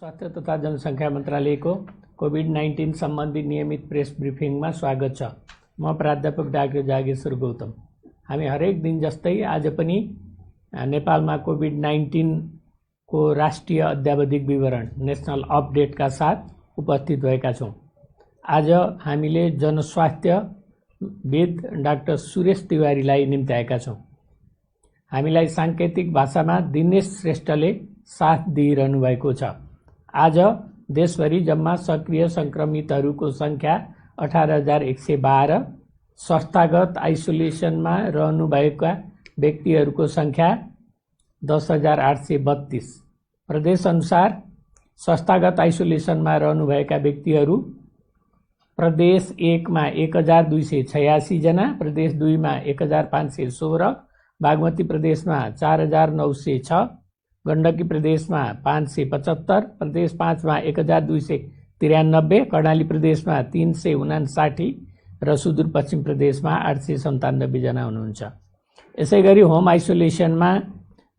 स्वास्थ्य तथा जनसङ्ख्या मन्त्रालयको कोभिड-19 सम्बन्धी नियमित प्रेस ब्रिफिङमा स्वागत छ। म प्राध्यापक डाक्टर जागेश्वर गौतम। हामी हरेक दिन जस्तै आज पनि नेपालमा कोभिड-19 को राष्ट्रिय अद्यावधिक विवरण नेशनल अपडेटका साथ उपस्थित भएका छौँ। आज हामीले जनस्वास्थ्य विद डाक्टर सुरेश तिवारीलाई निम्त्याएका छौँ। हामीलाई साङ्केतिक भाषामा दिनेश श्रेष्ठले साथ दिइरहनु भएको छ। आज देशभरि जम्मा सक्रिय संक्रमितहरूको संख्या 18,112, संस्थागत आइसोलेसनमा रहनुभएका व्यक्तिहरूको संख्या 10,832। प्रदेश अनुसार संस्थागत आइसोलेसनमा रहनुभएका व्यक्तिहरू प्रदेश 1 मा 1,286 जना, प्रदेश 2 मा 1,516, बागमती प्रदेशमा 4,906, गण्डकी प्रदेशमा 575, प्रदेश 5 मा 1,293, कर्णाली प्रदेशमा 359 र सुदूरपश्चिम प्रदेशमा 897 जना हुनुहुन्छ। यसैगरी होम आइसोलेसनमा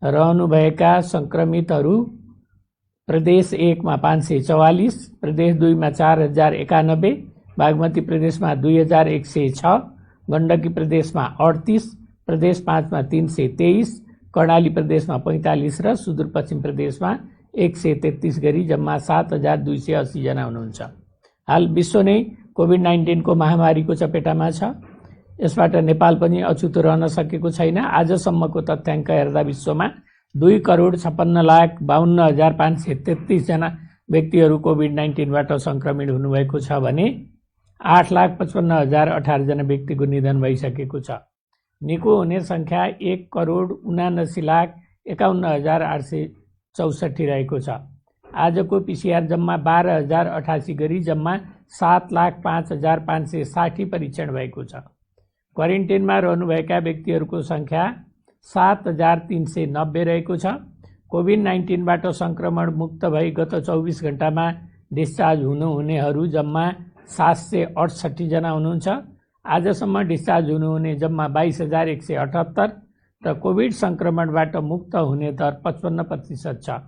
रहनुभएका संक्रमितहरू प्रदेश 1 मा 544, प्रदेश 2 मा 4,091, बागमती प्रदेशमा 2,106, गण्डकी प्रदेशमा 38, प्रदेश 5 मा 323, कर्णाली प्रदेशमा 45 र सुदूरपश्चिम प्रदेशमा 133 गरी जम्मा 7,280 जना हुनुहुन्छ। हाल विश्व नै कोभिड-19 को महामारीको चपेटामा छ। यसबाट नेपाल पनि अछुतो रहन सकेको छैन। आजसम्मको तथ्याङ्क हेर्दा विश्वमा 2,56,52,533 जना व्यक्तिहरू कोभिड-19 बाट संक्रमित हुनुभएको छ भने 8,55,018 जना व्यक्तिको निधन भइसकेको छ। निको हुने संख्या 1,79,51,864 रहेको छ। आजको पीसीआर जम्मा 12,088 गरी जम्मा 7,05,560 परीक्षण भएको छ। क्वारेन्टाइनमा रहनुभएका व्यक्तिहरूको संख्या 7,390 रहेको छ। कोभिड-19 बाट संक्रमण मुक्त भई गत 24 घण्टामा डिस्चार्ज हुनुहुनेहरू जम्मा 768 जना हुनुहुन्छ। आजसम्म डिस्चार्ज हुनुहुने जम्मा 22,178 र कोभिड संक्रमणबाट मुक्त हुने दर 55% छ।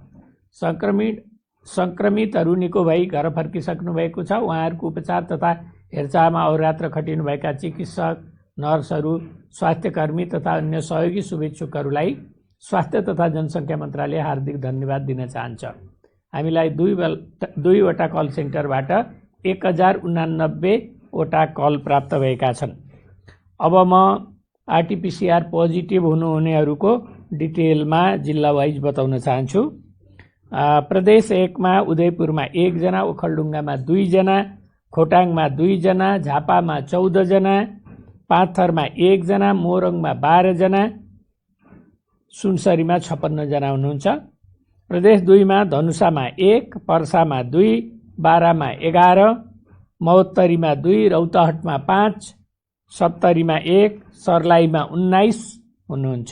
संक्रमितहरू निको भई घर फर्किसक्नु भएको छ। उहाँहरूको उपचार तथा हेरचाहमा अहोरात्र खटिनुभएका चिकित्सक, नर्सहरू, स्वास्थ्यकर्मी तथा अन्य सहयोगी शुभेच्छुकहरूलाई स्वास्थ्य तथा जनसङ्ख्या मन्त्रालय हार्दिक धन्यवाद दिन चाहन्छ। हामीलाई दुईवटा कल सेन्टरबाट 1,089 वटा कल प्राप्त भएका छन्। अब म आरटीपीसीआर पोजिटिभ हुनुहुनेहरूको डिटेलमा जिल्ला वाइज बताउन चाहन्छु। प्रदेश 1 मा उदयपुरमा 1 जना, ओखलढुङ्गामा 2 जना, खोटाङमा 2 जना, झापामा 14 जना, पाथरमा 1 जना, मोरङमा 12 जना, सुनसरीमा 56 जना हुनुहुन्छ। प्रदेश 2 मा धनुषामा 1, पर्सामा 2, बारामा 11, महोत्तरीमा 2, रौतहटमा 5, सप्तरीमा 1, सर्लाहीमा 19 हुनुहुन्छ।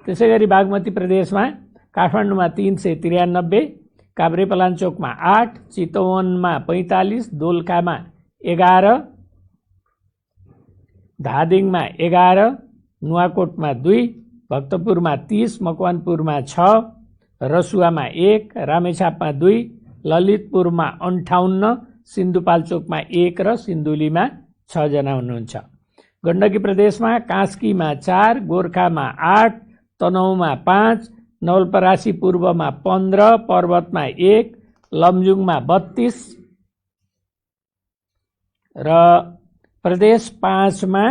त्यसैगरी बागमती प्रदेशमा काठमाडौँमा 393, काभ्रेपलाञ्चोकमा 8, चितवनमा 45, दोलखामा 11, धादिङमा 11, नुवाकोटमा 2, भक्तपुरमा 30, मकवानपुरमा 6, रसुवामा 1, रामेछापमा 2, ललितपुरमा 58, सिन्धुपाल्चोकमा 1 र सिन्धुलीमा 6 जना हुनुहुन्छ। गण्डकी प्रदेशमा कास्कीमा 4, गोर्खामा 8, तनहुँमा 5, नवलपरासी पूर्वमा 15, पर्वतमा 1, लमजुङमा 32 र प्रदेश 5 मा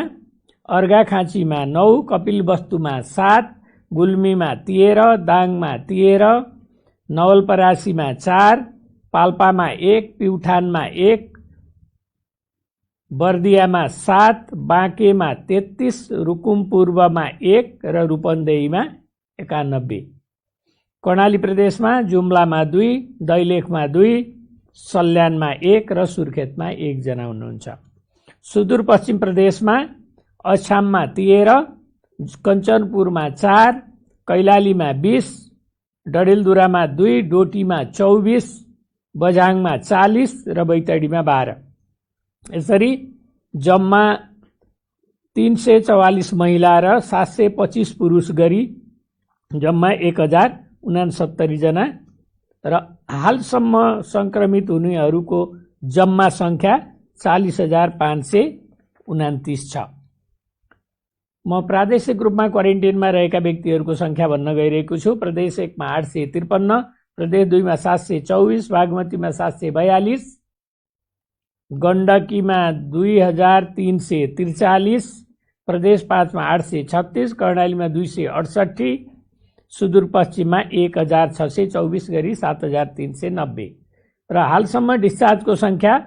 अर्घाखाँचीमा 9, कपिलवस्तुमा 7, गुल्मीमा 13, दाङमा 13, नवलपरासीमा 4, पाल्पामा 1, प्युठानमा 1, बर्दियामा 7, बाँकेमा 33, रुकुम पूर्वमा 1 र रूपन्देहीमा 91। कर्णाली प्रदेशमा जुम्लामा 2, दैलेखमा 2, सल्यानमा 1 र सुर्खेतमा 1 जना हुनुहुन्छ। सुदूरपश्चिम प्रदेशमा अछाममा 13, कञ्चनपुरमा 4, कैलालीमा 20, डडेलधुरामा 2, डोटीमा 24, बझाङमा 40 र बैतडीमा 12। यसरी जम्मा 344 महिला र 725 पुरुष गरी जम्मा 1,069 जना र हालसम्म संक्रमित हुनेहरूको जम्मा संख्या 40,529 छ। म प्रादेशिक रूपमा क्वारेन्टाइनमा रहेका व्यक्तिहरूको संख्या भन्न गइरहेको छु। प्रदेश 1 मा 853, प्रदेश 2 मा 724, बागमतीमा 742, गण्डकीमा 2343, प्रदेश 5 मा 836, कर्णालीमा 268, सुदूरपश्चिममा 1624 गरी 7390 र हालसम्म डिस्चार्जको संख्या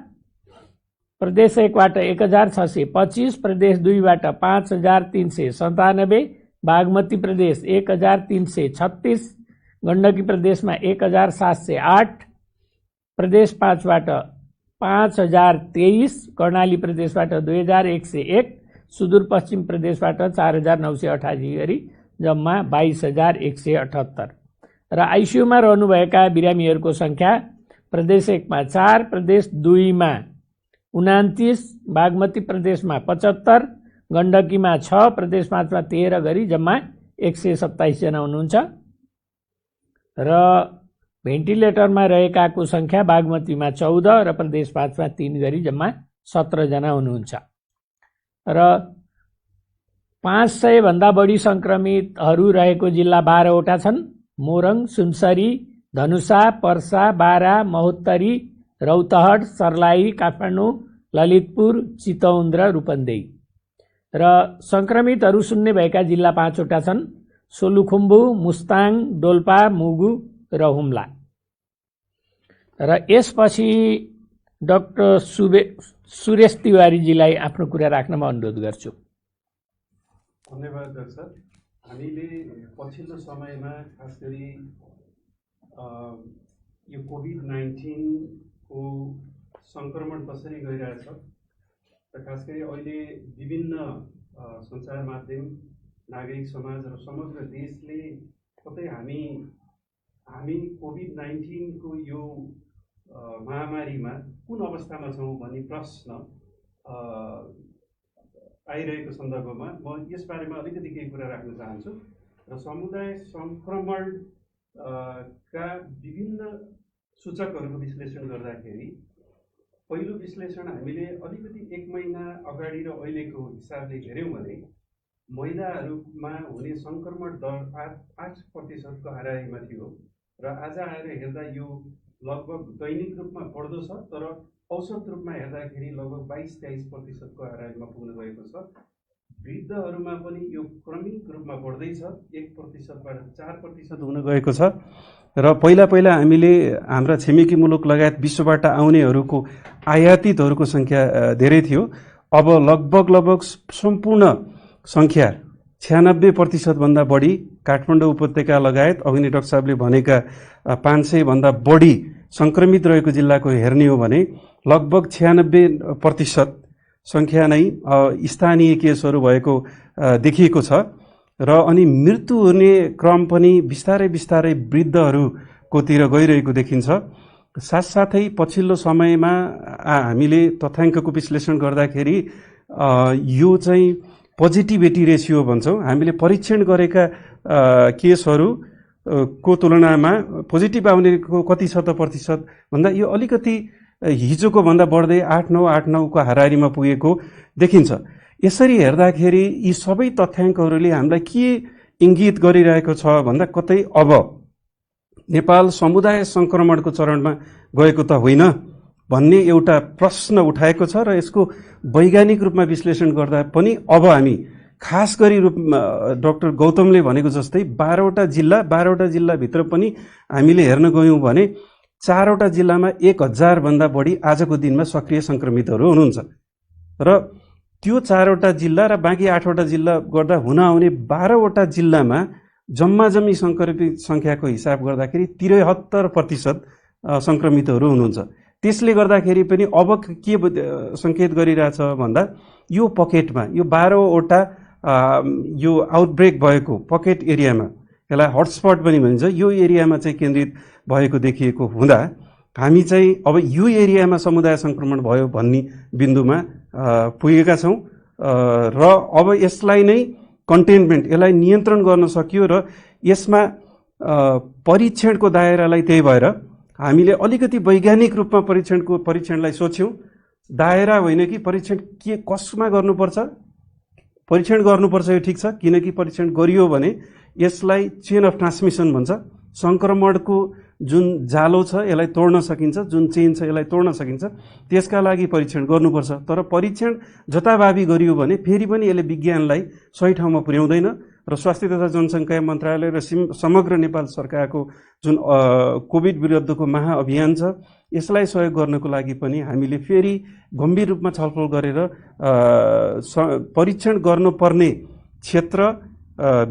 प्रदेश 1 बाट 1625, प्रदेश 2 बाट 5397, बागमती प्रदेश 1336, गण्डकी प्रदेशमा 1708, प्रदेश 5 बाट 5023, कर्णाली प्रदेशबाट 2101, सुदूरपश्चिम प्रदेशबाट 4928 गरी जम्मा 22,178 र आइसियुमा रहनुभएका बिरामीहरूको संख्या प्रदेश 1 मा 4, प्रदेश 2 मा 29, बागमती प्रदेशमा 75, गण्डकीमा 6, प्रदेश 5 मा 13 गरी जम्मा 127 जना हुनुहुन्छ र भेन्टिलेटरमा रहेकाको संख्या बागमतीमा 14 र प्रदेश 5 मा 3 गरी जम्मा 17 जना हुनुहुन्छ र 500 भन्दा बढी संक्रमितहरू रहेको जिल्ला 12 वटा छन्। मोरङ, सुनसरी, धनुषा, पर्सा, बारा, महोत्तरी, रौतहट, सर्लाही, काठमाडौँ, ललितपुर, चितवन र रूपन्देही र संक्रमितहरू शून्य भएका जिल्ला 5 वटा छन्। सोलुखुम्बु, मुस्ताङ, डोल्पा, मुगु र हुम्ला र यसपछि डाक्टर सुरेश तिवारीजीलाई आफ्नो कुरा राख्न म अनुरोध गर्छु। धन्यवाद डाक्टर। हामीले पछिल्लो समयमा खास गरी यो कोभिड-19 को संक्रमण कसरी गइरहेछ र खास गरी अहिले विभिन्न सञ्चार माध्यम, नागरिक समाज र समग्र देशले कतै हामी कोभिड-19 को यो महामारीमा कुन अवस्थामा छौँ भन्ने प्रश्न आइरहेको सन्दर्भमा म यस बारेमा अलिकति केही कुरा राख्न चाहन्छु र समुदाय संक्रमण का विभिन्न सूचकहरूको विश्लेषण गर्दाखेरि पहिलो विश्लेषण हामीले अलिकति 1 महिना अगाडि र अहिलेको हिसाबले हेऱ्यौँ भने महिलाहरूमा हुने संक्रमण दर 8% को हाराहारीमा थियो र आज आएर हेर्दा यो लगभग दैनिक रूपमा बढ्दो छ, तर औसत रूपमा हेर्दाखेरि लगभग 22-23% को हाराहारीमा पुग्न गएको छ। वृद्धहरूमा पनि यो क्रमिक रूपमा बढ्दैछ, 1% बाट 4% हुन गएको छ र पहिला हामीले हाम्रा छिमेकी मुलुक लगायत विश्वबाट आउनेहरूको आयातितहरूको संख्या धेरै थियो। अब लगभग सम्पूर्ण संख्या 96% भन्दा बढी काठमाडौँ उपत्यका लगायत अघि नै डाक्टर साहबले भनेका 500 भन्दा बढी संक्रमित रहेको जिल्लाको हेर्ने हो भने लगभग 96% संख्या नै स्थानीय केसहरू भएको देखिएको छ र अनि मृत्यु हुने क्रम पनि बिस्तारै वृद्धहरूकोतिर गइरहेको देखिन्छ। साथसाथै पछिल्लो समयमा हामीले तथ्याङ्कको विश्लेषण गर्दाखेरि यो चाहिँ पोजिटिभिटी रेसियो भन्छौँ, हामीले परीक्षण गरेका केसहरू को तुलनामा पोजिटिभ आउनेको कति छ त प्रतिशत भन्दा यो अलिकति हिजोको भन्दा बढ्दै 8-9 को हाराहारीमा पुगेको देखिन्छ। यसरी हेर्दाखेरि यी सबै तथ्याङ्कहरूले हामीलाई के इङ्गित गरिरहेको छ भन्दा कतै अब नेपाल समुदाय संक्रमणको चरणमा गएको त होइन भन्ने एउटा प्रश्न उठाएको छ र यसको वैज्ञानिक रूपमा विश्लेषण गर्दा पनि अब हामी खास गरी डाक्टर गौतमले भनेको जस्तै 12वटा जिल्लाभित्र पनि हामीले हेर्न गयौँ भने 4वटा जिल्लामा 1000 भन्दा बढी आजको दिनमा सक्रिय संक्रमितहरू हुनुहुन्छ र त्यो 4वटा जिल्ला र बाँकी 8वटा जिल्ला गर्दा हुन आउने 12वटा जिल्लामा जम्मी संक्रमित संख्याको हिसाब गर्दाखेरि 73% संक्रमितहरू हुनुहुन्छ। त्यसले गर्दाखेरि पनि अब के संकेत गरिरहेछ भन्दा यो पकेटमा यो 12वटा यो आउटब्रेक भएको पकेट एरियामा, यसलाई हटस्पट पनि भनिन्छ, यो एरियामा चाहिँ केन्द्रित भएको देखिएको हुँदा हामी चाहिँ अब यो एरियामा समुदाय संक्रमण भयो भन्ने बिन्दुमा पुगेका छौँ र अब यसलाई नै कन्टेनमेन्ट, यसलाई नियन्त्रण गर्न सकियो र यसमा परीक्षणको दायरालाई त्यही भएर हामीले अलिकति वैज्ञानिक रूपमा परीक्षणलाई सोच्यौँ। दायरा होइन कि परीक्षण के कसमा गर्नुपर्छ, परीक्षण गर्नुपर्छ यो ठिक छ, किनकि परीक्षण गरियो भने यसलाई चेन अफ ट्रान्समिसन भन्छ। संक्रमणको जुन जालो छ यसलाई तोड्न सकिन्छ, जुन चेन छ यसलाई तोड्न सकिन्छ, त्यसका लागि परीक्षण गर्नुपर्छ। तर परीक्षण जताभावी गरियो भने फेरि पनि यसले विज्ञानलाई सही ठाउँमा पुर्याउँदैन र स्वास्थ्य तथा जनसङ्ख्या मन्त्रालय र समग्र नेपाल सरकारको जुन कोभिड विरुद्धको महाअभियान छ यसलाई सहयोग गर्नको लागि पनि हामीले फेरि गम्भीर रूपमा छलफल गरेर परीक्षण गर्नुपर्ने क्षेत्र,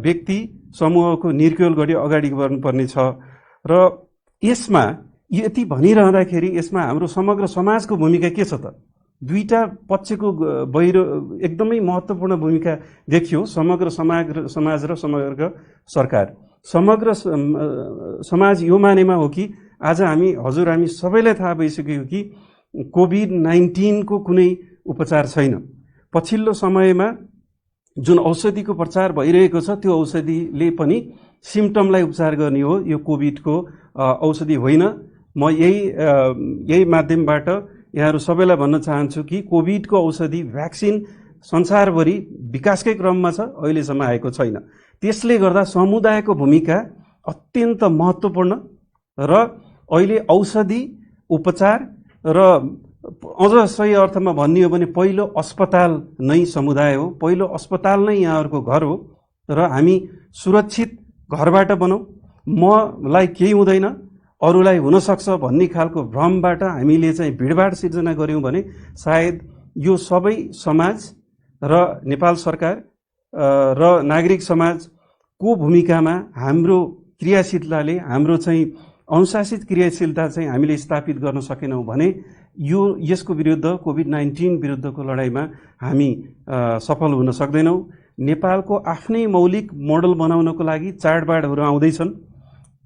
व्यक्ति समूहको निर्क्युल गरी अगाडि बढ्नुपर्ने छ। र यसमा यति भनिरहँदाखेरि यसमा हाम्रो समग्र समाजको भूमिका के छ त? दुईटा पक्षको एकदमै महत्त्वपूर्ण भूमिका देखियो, समग्र समाज र समग्र सरकार। समग्र समाज यो मानेमा हो कि आज हामी सबैलाई थाहा भइसक्यो कि कोभिड-19 को कुनै उपचार छैन। पछिल्लो समयमा जुन औषधिको प्रचार भइरहेको छ त्यो औषधिले पनि सिम्पटमलाई उपचार गर्ने हो, यो कोभिडको औषधि होइन। म यही माध्यमबाट यहाँहरू सबैलाई भन्न चाहन्छु कि कोभिडको औषधि भ्याक्सिन संसारभरि विकासकै क्रममा छ, अहिलेसम्म आएको छैन। त्यसले गर्दा समुदायको भूमिका अत्यन्त महत्त्वपूर्ण र अहिले औषधि उपचार र अझ सही अर्थमा भन्ने हो भने पहिलो अस्पताल नै समुदाय हो, पहिलो अस्पताल नै यहाँहरूको घर हो। र हामी सुरक्षित घरबाट बनाऊ, मलाई केही हुँदैन अरूलाई हुनसक्छ भन्ने खालको भ्रमबाट हामीले चाहिँ भिडभाड सिर्जना गऱ्यौँ भने सायद यो सबै समाज र नेपाल सरकार र नागरिक समाजको भूमिकामा हाम्रो क्रियाशीलताले, हाम्रो चाहिँ अनुशासित क्रियाशीलता चाहिँ हामीले स्थापित गर्न सकेनौँ भने यसको विरुद्ध कोभिड-19 विरुद्धको लडाइँमा हामी सफल हुन सक्दैनौँ। नेपालको आफ्नै मौलिक मोडल बनाउनको लागि चाडबाडहरू आउँदैछन्,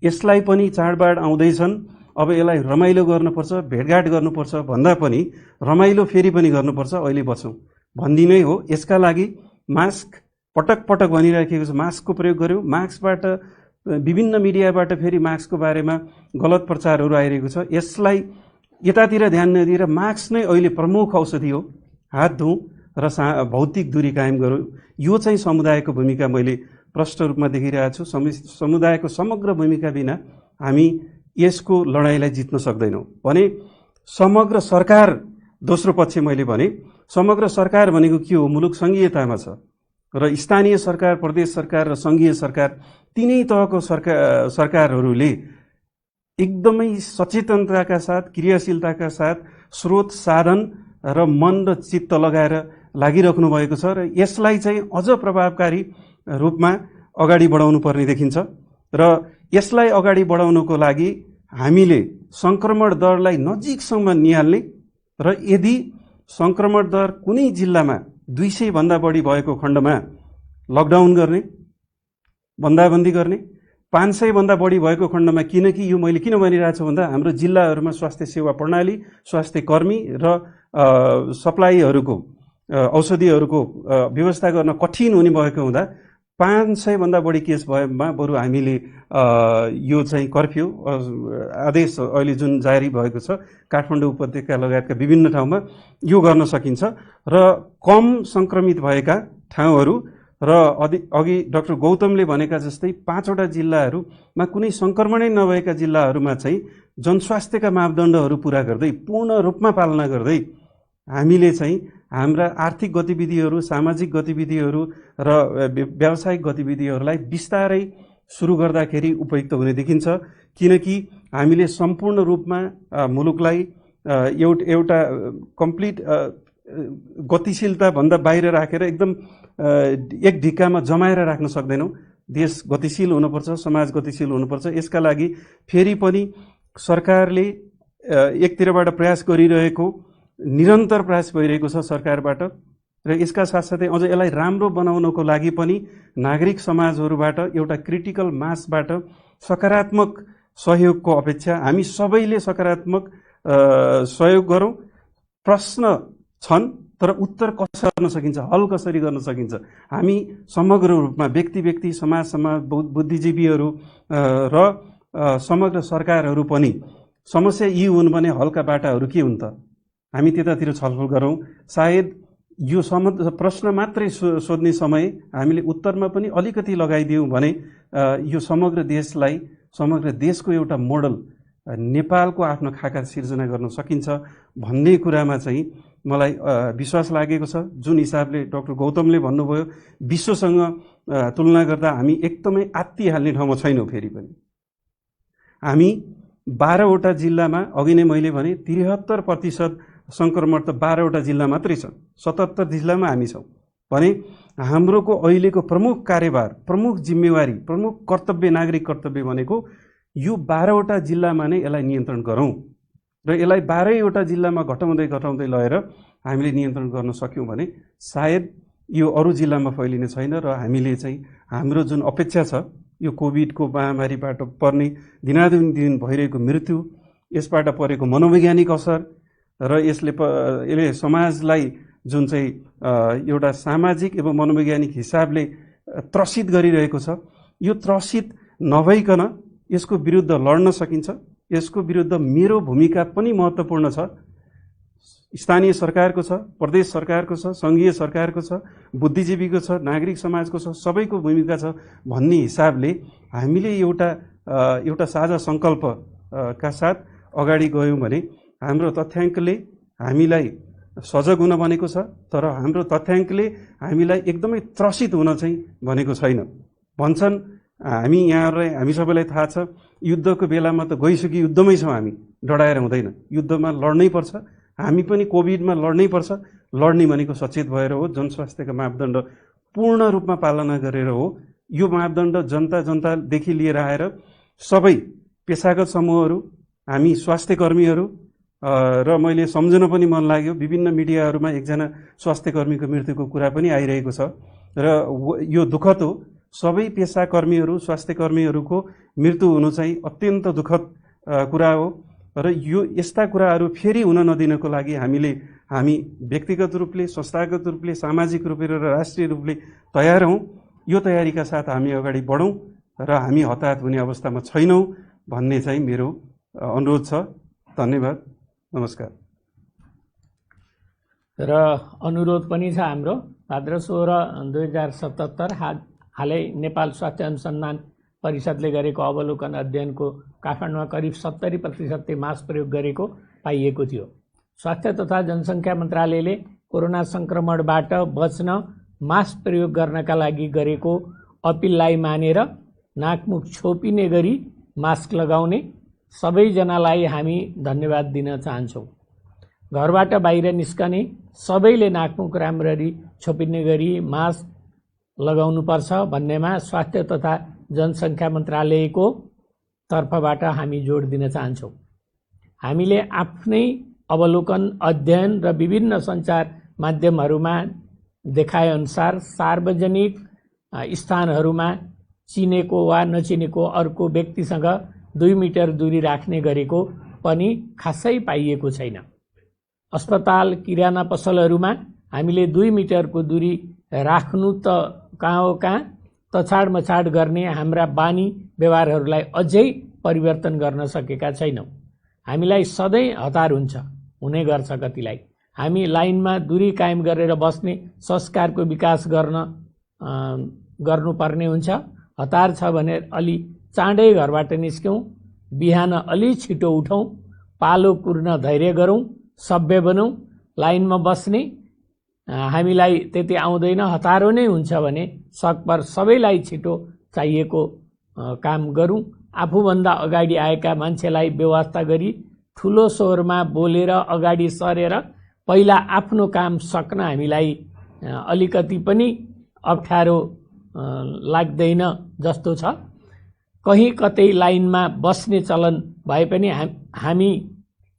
यसलाई पनि चाडबाड आउँदैछन्, अब यसलाई रमाइलो गर्नुपर्छ, भेटघाट गर्नुपर्छ भन्दा पनि रमाइलो फेरि पनि गर्नुपर्छ, अहिले बचौँ भन्दिनै हो। यसका लागि मास्क पटक पटक भनिराखेको छ, मास्कको प्रयोग गर्यौँ। मास्कबाट विभिन्न मिडियाबाट फेरि मास्कको बारेमा गलत प्रचारहरू आइरहेको छ, यसलाई यतातिर ध्यान नदिएर मास्क नै अहिले प्रमुख औषधि हो। हात धौँ र भौतिक दूरी कायम गरौँ, यो चाहिँ समुदायको भूमिका मैले प्रष्ट रूपमा देखिरहेको छु। समुदायको समग्र भूमिका बिना हामी यसको लडाइँलाई जित्न सक्दैनौँ भने समग्र सरकार, दोस्रो पक्ष मैले भने समग्र सरकार भनेको के हो? मुलुक सङ्घीयतामा छ र स्थानीय सरकार, प्रदेश सरकार र सङ्घीय सरकार तीनै तहको सरकारहरूले एकदमै सचेतनताका साथ, क्रियाशीलताका साथ स्रोत, साधन र मन र चित्त लगाएर लागिराख्नु भएको छ र यसलाई चाहिँ अझ प्रभावकारी रूपमा अगाडि बढाउनु पर्ने देखिन्छ। र यसलाई अगाडि बढाउनुको लागि हामीले सङ्क्रमण दरलाई नजिकसम्म निहाल्ने र यदि सङ्क्रमण दर कुनै जिल्लामा 200 भन्दा बढी भएको खण्डमा लकडाउन गर्ने, बन्दाबन्दी गर्ने, 500 भन्दा बढी भएको खण्डमा, किनकि यो मैले किन भनिरहेको छु भन्दा हाम्रो जिल्लाहरूमा स्वास्थ्य सेवा प्रणाली, स्वास्थ्य कर्मी र सप्लाईहरूको, औषधिहरूको व्यवस्था गर्न कठिन हुने भएको हुँदा 500 भन्दा बढी केस भएमा बरु हामीले यो चाहिँ कर्फ्यू आदेश अहिले जुन जारी भएको छ काठमाडौँ उपत्यका लगायतका विभिन्न ठाउँमा यो गर्न सकिन्छ र कम सङ्क्रमित भएका ठाउँहरू र अघि डाक्टर गौतमले भनेका जस्तै 5वटा जिल्लाहरूमा कुनै सङ्क्रमणै नभएका जिल्लाहरूमा चाहिँ जनस्वास्थ्यका मापदण्डहरू पुरा गर्दै, पूर्ण रूपमा पालना गर्दै हामीले चाहिँ हाम्रा आर्थिक गतिविधिहरू, सामाजिक गतिविधिहरू र व्यावसायिक गतिविधिहरूलाई बिस्तारै सुरु गर्दाखेरि उपयुक्त हुने देखिन्छ। किनकि हामीले सम्पूर्ण रूपमा मुलुकलाई एउटा कम्प्लिट गतिशीलता भन्दा बाहिर राखेर एकदम एक ढिक्कामा जमाएर राख्न सक्दैनौँ। देश गतिशील हुनुपर्छ, समाज गतिशील हुनुपर्छ। यसका लागि फेरि पनि सरकारले एकतिरबाट प्रयास गरिरहेको, निरन्तर प्रयास भइरहेको छ सरकारबाट र यसका साथसाथै अझ यसलाई राम्रो बनाउनको लागि पनि नागरिक समाजहरूबाट एउटा क्रिटिकल मासबाट सकारात्मक सहयोगको अपेक्षा। हामी सबैले सकारात्मक सहयोग गरौँ। प्रश्न छन् तर उत्तर कसरी गर्न सकिन्छ, हल कसरी गर्न सकिन्छ, हामी समग्र रूपमा व्यक्ति समाज बुद्धिजीवीहरू र समग्र सरकारहरू पनि समस्या यी हुन् भने हलका बाटाहरू के हुन् त, हामी त्यतातिर छलफल गरौँ। सायद यो प्रश्न मात्रै सोध्ने समय हामीले उत्तरमा पनि अलिकति लगाइदियौँ भने यो समग्र देशलाई, समग्र देशको एउटा मोडल नेपालको आफ्नो खाका सिर्जना गर्न सकिन्छ भन्ने कुरामा चाहिँ मलाई विश्वास लागेको छ। जुन हिसाबले डाक्टर गौतमले भन्नुभयो, विश्वसँग तुलना गर्दा हामी एकदमै आत्तिहाल्ने ठाउँमा छैनौँ। फेरि पनि हामी 12वटा जिल्लामा, अघि नै मैले भने 73% सङ्क्रमण त 12वटा जिल्ला मात्रै छ, 77 जिल्लामा हामी छौँ भने हाम्रोको अहिलेको प्रमुख कार्यभार, प्रमुख जिम्मेवारी, प्रमुख कर्तव्य, नागरिक कर्तव्य भनेको यो 12वटा जिल्लामा नै यसलाई नियन्त्रण गरौँ र यसलाई 12वटा जिल्लामा घटाउँदै लगेर हामीले नियन्त्रण गर्न सक्यौँ भने सायद यो अरू जिल्लामा फैलिने छैन र हामीले चाहिँ हाम्रो जुन अपेक्षा छ, यो कोभिडको महामारीबाट पर्ने दिनादिन भइरहेको मृत्यु, यसबाट परेको मनोवैज्ञानिक असर र यसले समाजलाई जुन चाहिँ एउटा सामाजिक एवं मनोवैज्ञानिक हिसाबले त्रसित गरिरहेको छ, यो त्रसित नभइकन यसको विरुद्ध लड्न सकिन्छ। यसको विरुद्ध मेरो भूमिका पनि महत्त्वपूर्ण छ, स्थानीय सरकारको छ, प्रदेश सरकारको छ, सङ्घीय सरकारको छ, बुद्धिजीवीको छ, नागरिक समाजको छ, सबैको भूमिका छ भन्ने हिसाबले हामीले एउटा साझा सङ्कल्पका साथ अगाडि गयौँ भने हाम्रो तथ्याङ्कले हामीलाई सजग हुन भनेको छ, तर हाम्रो तथ्याङ्कले हामीलाई एकदमै त्रसित हुन चाहिँ भनेको छैन। भन्छन् हामी यहाँहरूलाई, हामी सबैलाई थाहा छ, युद्धको बेलामा त गइसक्यो, युद्धमै छौँ हामी, डराएर हुँदैन, युद्धमा लड्नै पर्छ, हामी पनि कोभिडमा लड्नै पर्छ। लड्ने भनेको सचेत भएर हो, जनस्वास्थ्यका मापदण्ड पूर्ण रूपमा पालना गरेर हो। यो मापदण्ड जनतादेखि लिएर आएर सबै पेसागत समूहहरू, हामी स्वास्थ्य कर्मीहरू र मैले सम्झन पनि मन लाग्यो, विभिन्न मिडियाहरूमा एकजना स्वास्थ्य कर्मीको मृत्युको कुरा पनि आइरहेको छ र यो दुःखद हो। सबै पेसाकर्मीहरू, स्वास्थ्य कर्मीहरूको मृत्यु हुनु चाहिँ अत्यन्त दुःखद कुरा हो र यो यस्ता कुराहरू फेरि हुन नदिनको लागि हामी व्यक्तिगत रूपले, संस्थागत रूपले, सामाजिक रूपले र राष्ट्रिय रूपले तयार हौँ। यो तयारीका साथ हामी अगाडि बढौँ र हामी हताहत हुने अवस्थामा छैनौँ भन्ने चाहिँ मेरो अनुरोध छ। धन्यवाद, नमस्कार। र अनुरोध पनि छ हाम्रो। भाद्र 16, 2077 हालै नेपाल स्वास्थ्य अनुसन्धान परिषदले गरेको अवलोकन अध्ययनको काठमाडौँमा करिब 70% मास्क प्रयोग गरेको पाइएको थियो। स्वास्थ्य तथा जनसङ्ख्या मन्त्रालयले कोरोना सङ्क्रमणबाट बच्न मास्क प्रयोग गर्नका लागि गरेको अपिललाई मानेर नाकमुख छोपिने गरी मास्क लगाउने सबैजनालाई हामी धन्यवाद दिन चाहन्छौँ। घरबाट बाहिर निस्कने सबैले नाकमुख राम्ररी छोपिने गरी मास्क लगाउनुपर्छ भन्नेमा स्वास्थ्य तथा जनसङ्ख्या मन्त्रालयको तर्फबाट हामी जोड दिन चाहन्छौँ। हामीले आफ्नै अवलोकन, अध्ययन र विभिन्न सञ्चार माध्यमहरूमा देखाएअनुसार सार्वजनिक स्थानहरूमा चिनेको वा नचिनेको अर्को व्यक्तिसँग 2 मिटर दूरी राख्ने गरेको पनि खासै पाइएको छैन। अस्पताल, किराना पसलहरूमा हामीले 2 मिटरको दूरी राख्नु त कहाँ हो कहाँ, तछाड मछाड गर्ने हाम्रा बानी व्यवहारहरूलाई अझै परिवर्तन गर्न सकेका छैनौँ। हामीलाई सधैँ हतार हुने गर्छ। कतिलाई हामी लाइनमा दूरी कायम गरेर बस्ने संस्कारको विकास गर्नुपर्ने हुन्छ। हतार छ भने अलि चाँडै घरबाट निस्क्यौँ, बिहान अलि छिटो उठौँ, पालो कुर्न धैर्य गरौँ, सभ्य बनौँ। लाइनमा बस्ने हामीलाई त्यति आउँदैन, हतारो नै हुन्छ भने सकभर सबैलाई छिटो चाहिएको काम गरौँ। आफूभन्दा अगाडि आएका मान्छेलाई व्यवस्था गरी ठुलो स्वरमा बोलेर अगाडि सरेर पहिला आफ्नो काम सक्न हामीलाई अलिकति पनि अप्ठ्यारो लाग्दैन जस्तो छ। कहीँ कतै लाइनमा बस्ने चलन भए पनि हामी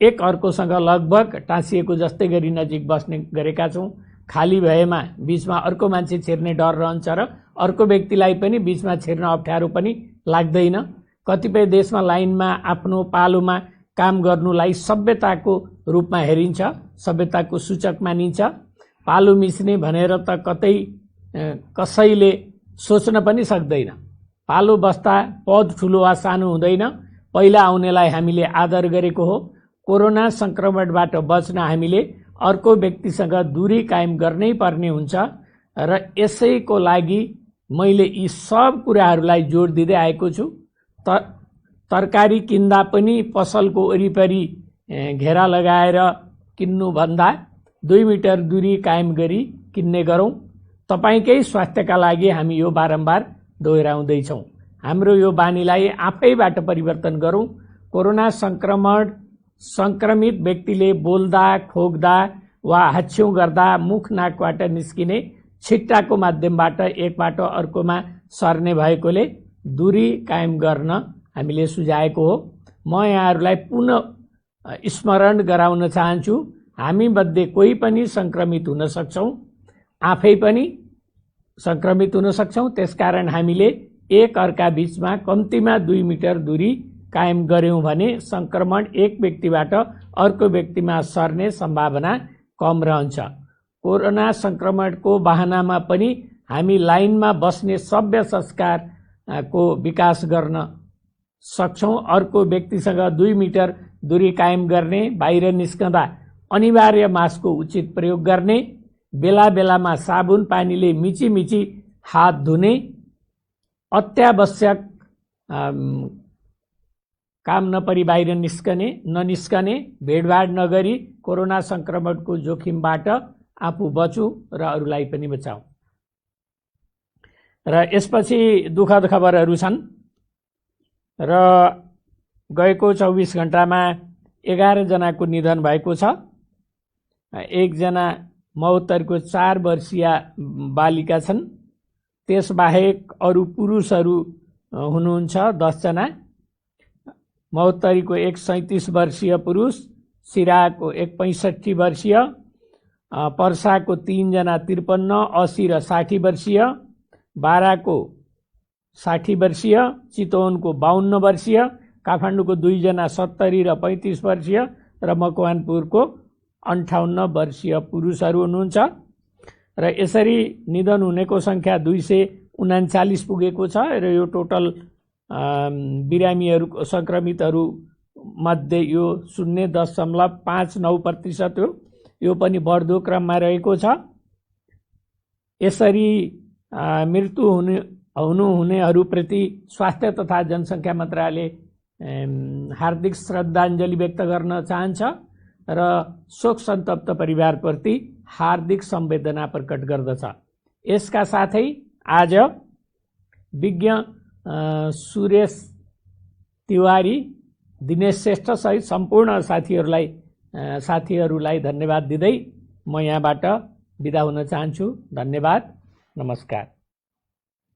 एक अर्कोसँग लगभग टाँसिएको जस्तै गरी नजिक बस्ने गरेका छौँ। खाली भएमा बीचमा अर्को मान्छे छिर्ने डर रहन्छ र अर्को व्यक्तिलाई पनि बीचमा छिर्न अप्ठ्यारो पनि लाग्दैन। कतिपय देशमा लाइनमा आफ्नो पालोमा काम गर्नुलाई सभ्यताको रूपमा हेरिन्छ, सभ्यताको सूचक मानिन्छ। पालो मिच्ने भनेर त कतै कसैले सोच्न पनि सक्दैन। पालो बस्दा पद ठुलो वा सानो हुँदैन, पहिला आउनेलाई हामीले आदर गरेको हो। कोरोना संक्रमणबाट बच्न हामीले अर्को व्यक्तिसँग दूरी कायम गर्नै पर्ने हुन्छ र यसैको लागि मैले यी सब कुराहरूलाई जोड दिँदै आएको छु। तरकारी किन्दा पनि पसलको वरिपरि घेरा लगाएर किन्नुभन्दा 2 मिटर दूरी कायम गरी किन्ने गरौँ। तपाईकै स्वास्थ्यका लागि हामी यो बारम्बार दोहोऱ्याउँदैछौँ। हाम्रो यो बानीलाई आफैबाट परिवर्तन गरौँ। कोरोना संक्रमित व्यक्तिले बोल्दा, खोक्दा वा हाच्छ्यौँ गर्दा मुख नाकबाट निस्किने छिट्टाको माध्यमबाट एकबाट अर्कोमा सर्ने भएकोले दूरी कायम गर्न हामीले सुझाएको हो। म यहाँहरूलाई पुनः स्मरण गराउन चाहन्छु, हामी मध्ये कोही पनि संक्रमित हुन सक्छौँ, आफै पनि संक्रमित हुन सक्छौँ। त्यसकारण हामीले एक अर्का बीचमा कम्तीमा 2 मिटर दूरी कायम गर्यौं भने संक्रमण एक व्यक्तिबाट अर्को व्यक्तिमा सर्ने सम्भावना कम रहन्छ। कोरोना संक्रमणको बहानामा पनि हामी लाइनमा बस्ने सभ्य संस्कारको विकास गर्न सक्छौं। अर्को व्यक्तिसँग 2 मिटर दूरी कायम गर्ने, बाहिर निस्कँदा अनिवार्य मास्कको उचित प्रयोग गर्ने, बेला बेलामा साबुन पानीले मिची हात धुने, अत्यावश्यक काम नपरी बाहिर ननिस्कने, भेटभाड नगरी कोरोना संक्रमणको जोखिमबाट आफू बचौं र अरूलाई पनि बचाऊ। र यसपछि दुःखद खबरहरू छन् र गएको 24 घण्टामा 11 जनाको निधन भएको छ। एकजना मौतरको 4 वर्षीय बालिका छन्। त्यसबाहेक अरू पुरुषहरू हुनुहुन्छ 10 जना। मौतरीको एक 37 वर्षीय पुरुष, सिराको एक 65 वर्षीय, पर्साको 3 जना 53, 80 र 60 वर्षीय, बाराको 60 वर्षीय, चितवनको 52 वर्षीय, काठमाडौँको 2 जना 70 र 35 वर्षीय र मकवानपुरको 58 वर्षीय पुरुषहरू हुनुहुन्छ। र यसरी निधन हुनेको संख्या 239 पुगेको छ र यो टोटल बिरामीहरू संक्रमितहरू मध्ये यो 0.59% हो। यो पनि बढ्दो क्रममा रहेको छ। यसरी मृत्यु हुनेहरूप्रति स्वास्थ्य तथा जनसङ्ख्या मन्त्रालय हार्दिक श्रद्धाञ्जली व्यक्त गर्न चाहन्छ र शोक सन्तप्त परिवारप्रति हार्दिक संवेदना प्रकट गर्दछ। यसका साथै आज विज्ञ सुरेश तिवारी, दिनेश श्रेष्ठ सहित सम्पूर्ण साथीहरूलाई धन्यवाद दिँदै म यहाँबाट बिदा हुन चाहन्छु। धन्यवाद, नमस्कार।